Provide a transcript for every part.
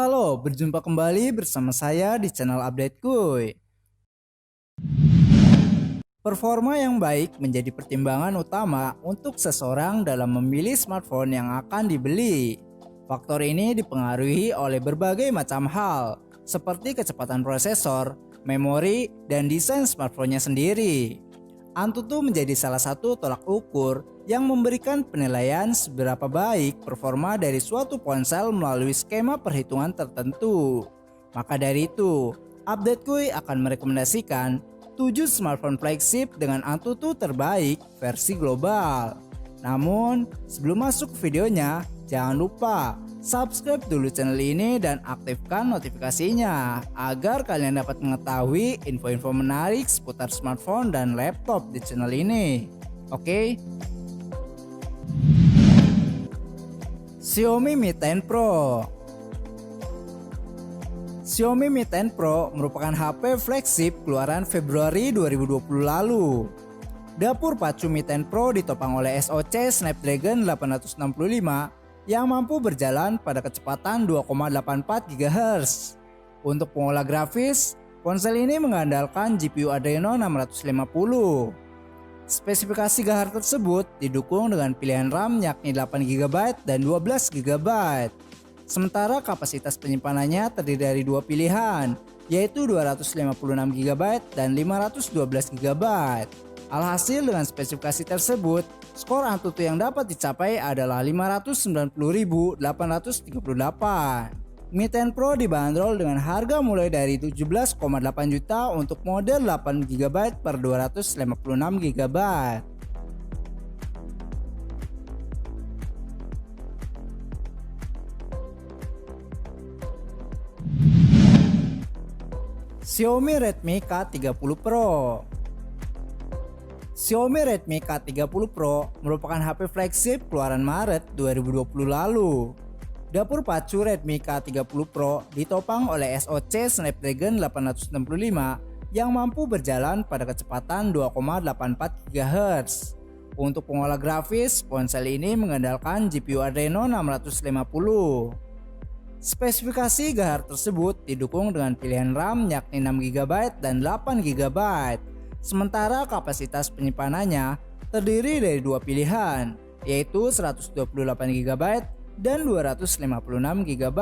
Halo, berjumpa kembali bersama saya di channel Update Kuy. Performa yang baik menjadi pertimbangan utama untuk seseorang dalam memilih smartphone yang akan dibeli. Faktor ini dipengaruhi oleh berbagai macam hal, seperti kecepatan prosesor, memori, dan desain smartphone-nya sendiri. Antutu menjadi salah satu tolak ukur yang memberikan penilaian seberapa baik performa dari suatu ponsel melalui skema perhitungan tertentu. Maka dari itu, Update Kuy akan merekomendasikan 7 smartphone flagship dengan Antutu terbaik versi global. Namun, sebelum masuk ke videonya, jangan lupa subscribe dulu channel ini dan aktifkan notifikasinya agar kalian dapat mengetahui info-info menarik seputar smartphone dan laptop di channel ini. Oke? Xiaomi Mi 10 Pro. Xiaomi Mi 10 Pro merupakan HP flagship keluaran Februari 2020 lalu. Dapur pacu Mi 10 Pro ditopang oleh SoC Snapdragon 865 yang mampu berjalan pada kecepatan 2,84 GHz. Untuk pengolah grafis, ponsel ini mengandalkan GPU Adreno 650. Spesifikasi gahar tersebut didukung dengan pilihan RAM yakni 8GB dan 12GB. Sementara kapasitas penyimpanannya terdiri dari dua pilihan, yaitu 256GB dan 512GB. Alhasil dengan spesifikasi tersebut, skor Antutu yang dapat dicapai adalah 590.838. Mi 10 Pro dibanderol dengan harga mulai dari 17,8 juta untuk model 8GB per 256GB. Xiaomi Redmi K30 Pro. Xiaomi Redmi K30 Pro merupakan HP flagship keluaran Maret 2020 lalu. Dapur pacu Redmi K30 Pro ditopang oleh SoC Snapdragon 865 yang mampu berjalan pada kecepatan 2,84 GHz. Untuk pengolah grafis, ponsel ini mengandalkan GPU Adreno 650. Spesifikasi gahar tersebut didukung dengan pilihan RAM yakni 6GB dan 8GB. Sementara kapasitas penyimpanannya terdiri dari dua pilihan, yaitu 128GB dan 256GB.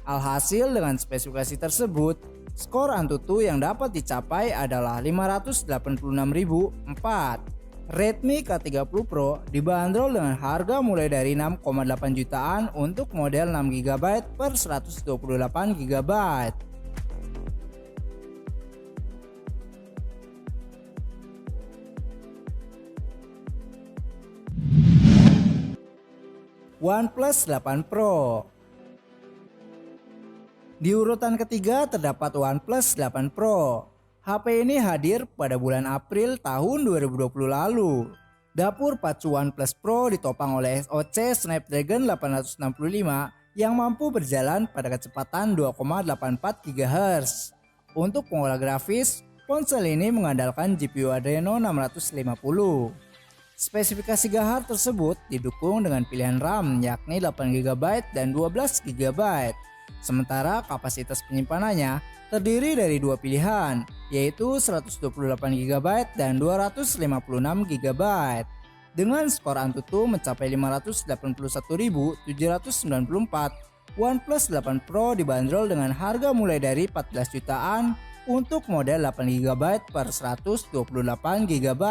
Alhasil dengan spesifikasi tersebut, skor Antutu yang dapat dicapai adalah 586.004. Redmi K30 Pro dibanderol dengan harga mulai dari 6,8 jutaan untuk model 6GB per 128GB. OnePlus 8 Pro. Di urutan ketiga terdapat OnePlus 8 Pro. HP ini hadir pada bulan April tahun 2020 lalu. Dapur pacu OnePlus Pro ditopang oleh SoC Snapdragon 865 yang mampu berjalan pada kecepatan 2,84 GHz. Untuk pengolah grafis, ponsel ini mengandalkan GPU Adreno 650. Spesifikasi gahar tersebut didukung dengan pilihan RAM yakni 8GB dan 12GB. Sementara kapasitas penyimpanannya terdiri dari dua pilihan, yaitu 128GB dan 256GB. Dengan skor Antutu mencapai 581.794, OnePlus 8 Pro dibanderol dengan harga mulai dari 14 jutaan untuk model 8GB per 128GB.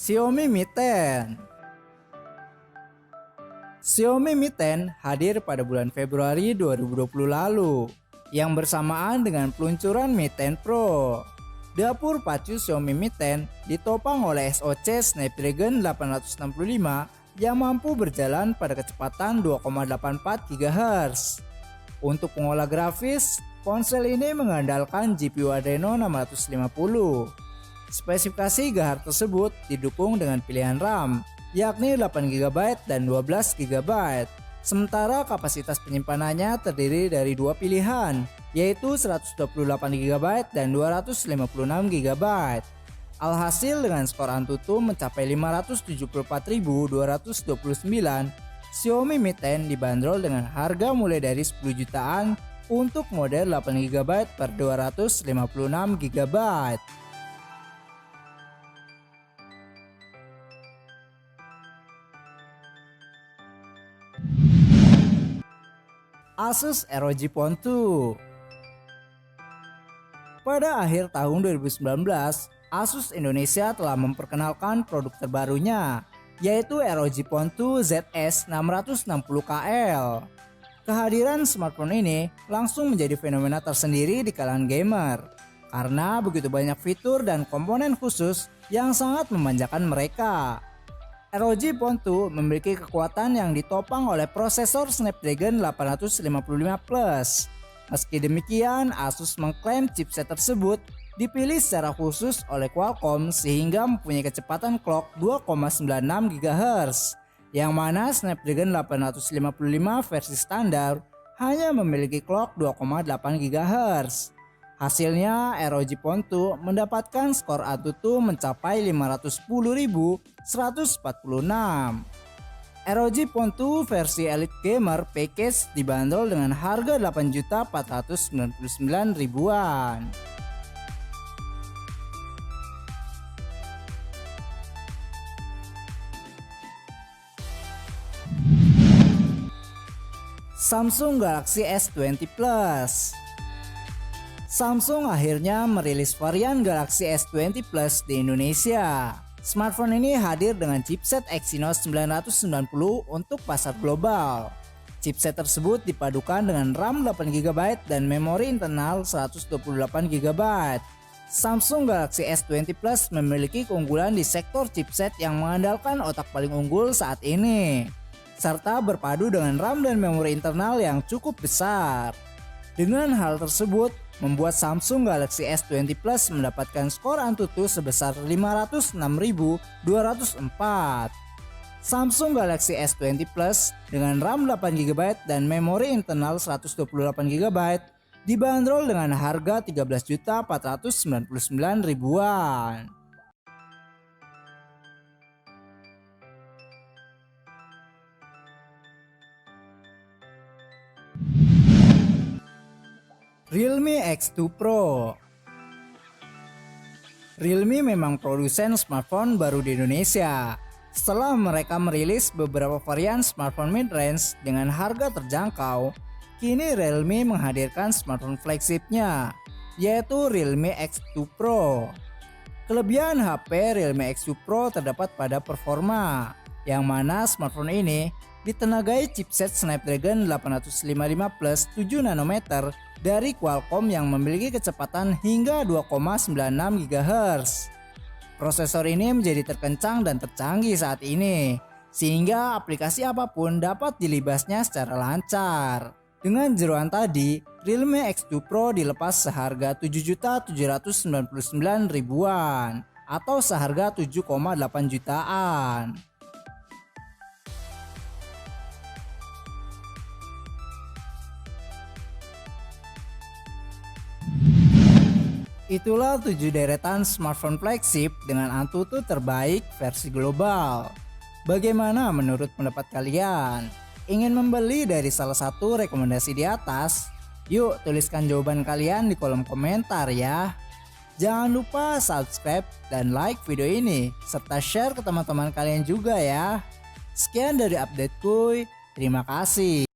Xiaomi Mi 10. Xiaomi Mi 10 hadir pada bulan Februari 2020 lalu, yang bersamaan dengan peluncuran Mi 10 Pro. Dapur pacu Xiaomi Mi 10 ditopang oleh SoC Snapdragon 865 yang mampu berjalan pada kecepatan 2,84 GHz. Untuk pengolah grafis, ponsel ini mengandalkan GPU Adreno 650. Spesifikasi gahar tersebut didukung dengan pilihan RAM yakni 8GB dan 12GB. Sementara kapasitas penyimpanannya terdiri dari dua pilihan, yaitu 128 GB dan 256 GB. Alhasil dengan skor Antutu mencapai 574.229, Xiaomi Mi 10 dibanderol dengan harga mulai dari 10 jutaan untuk model 8 GB per 256 GB. Asus ROG Phone 2. Pada akhir tahun 2019, Asus Indonesia telah memperkenalkan produk terbarunya, yaitu ROG Phone 2 ZS 660KL. Kehadiran smartphone ini langsung menjadi fenomena tersendiri di kalangan gamer, karena begitu banyak fitur dan komponen khusus yang sangat memanjakan mereka. ROG Phone 2 memiliki kekuatan yang ditopang oleh prosesor Snapdragon 855 Plus. Meski demikian, Asus mengklaim chipset tersebut dipilih secara khusus oleh Qualcomm sehingga mempunyai kecepatan clock 2,96 GHz, yang mana Snapdragon 855 versi standar hanya memiliki clock 2,8 GHz. Hasilnya, ROG Phone 2 mendapatkan skor Antutu mencapai 510.146. ROG Phone 2 versi Elite Gamer Package dibanderol dengan harga 8.499.000-an. Samsung Galaxy S20 Plus. Samsung akhirnya merilis varian Galaxy S20 Plus di Indonesia. Smartphone ini hadir dengan chipset Exynos 990 untuk pasar global. Chipset tersebut dipadukan dengan RAM 8GB dan memori internal 128GB. Samsung Galaxy S20 Plus memiliki keunggulan di sektor chipset yang mengandalkan otak paling unggul saat ini, serta berpadu dengan RAM dan memori internal yang cukup besar. Dengan hal tersebut, membuat Samsung Galaxy S20 Plus mendapatkan skor Antutu sebesar 506.204. Samsung Galaxy S20 Plus dengan RAM 8GB dan memori internal 128GB dibanderol dengan harga 13.499.000-an. Realme X2 Pro. Realme memang produsen smartphone baru di Indonesia. Setelah mereka merilis beberapa varian smartphone mid-range dengan harga terjangkau, kini Realme menghadirkan smartphone flagshipnya, yaitu Realme X2 Pro. Kelebihan HP Realme X2 Pro terdapat pada performa, yang mana smartphone ini ditenagai chipset Snapdragon 855 Plus 7 nanometer dari Qualcomm yang memiliki kecepatan hingga 2,96 GHz. Prosesor ini menjadi terkencang dan tercanggih saat ini, sehingga aplikasi apapun dapat dilibasnya secara lancar. Dengan jeroan tadi, Realme X2 Pro dilepas seharga 7.799.000-an atau seharga 7,8 jutaan. Itulah 7 deretan smartphone flagship dengan Antutu terbaik versi global. Bagaimana menurut pendapat kalian? Ingin membeli dari salah satu rekomendasi di atas? Yuk tuliskan jawaban kalian di kolom komentar ya. Jangan lupa subscribe dan like video ini, serta share ke teman-teman kalian juga ya. Sekian dari update kuy, terima kasih.